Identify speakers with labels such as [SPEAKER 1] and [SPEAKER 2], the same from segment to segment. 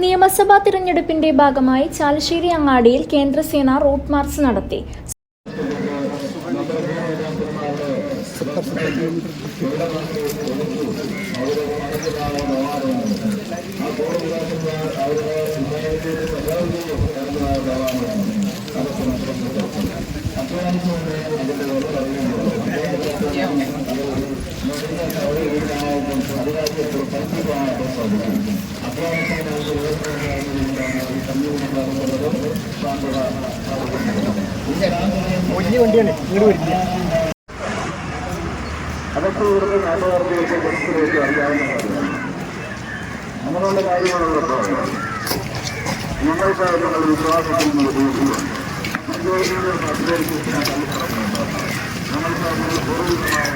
[SPEAKER 1] നിയമസഭാ തിരഞ്ഞെടുപ്പിന്റെ ഭാഗമായി ചാലശ്ശേരി അങ്ങാടിയിൽ കേന്ദ്രസേന റൂട്ട് മാർച്ച് നടത്തി.
[SPEAKER 2] അതൊക്കെ ഇവിടുത്തെ നാട്ടുകാർക്ക് ജനത്തിലേക്ക് അറിയാവുന്നതാണ്. അങ്ങനെയുള്ള കാര്യങ്ങളുള്ളപ്പോൾ ഞങ്ങൾക്ക് അതിനുള്ള വിശ്വാസത്തിൽ നിന്ന് ഉപയോഗിക്കുകയാണ്. മറ്റൊരു അധ്യയനത്തിന് തള്ളിപ്പറഞ്ഞുണ്ട്. ഞങ്ങൾക്ക് അതിന് പൂർവ്വമായ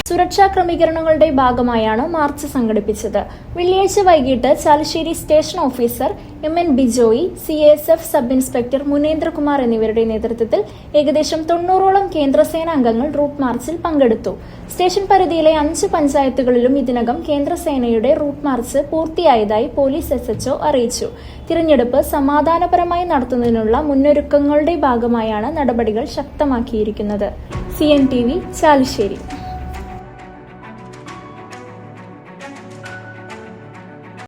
[SPEAKER 1] സുരക്ഷാ ക്രമീകരണങ്ങളുടെ ഭാഗമായാണ് മാർച്ച് സംഘടിപ്പിച്ചത്. വെള്ളിയാഴ്ച വൈകിട്ട് Chalissery station officer MN Bijoy, CASF sub inspector Munendrakumar എന്നിവരുടെ നേതൃത്വത്തിൽ ഏകദേശം 90ഓളം കേന്ദ്രസേന അംഗങ്ങൾ റൂട്ട് മാർച്ചിൽ പങ്കെടുത്തു. സ്റ്റേഷൻ പരിധിയിലെ 5 പഞ്ചായത്തുകളിലും ഇതിനകം കേന്ദ്രസേനയുടെ റൂട്ട് മാർച്ച് പൂർത്തിയായതായി പോലീസ് SHO അറിയിച്ചു. തിരഞ്ഞെടുപ്പ് സമാധാനപരമായി നടത്തുന്നതിനുള്ള മുന്നൊരുക്കങ്ങളുടെ ഭാഗമായാണ് നടപടികൾ ശക്തമാക്കിയിരിക്കുന്നത്. CNTV ചാലശ്ശേരി.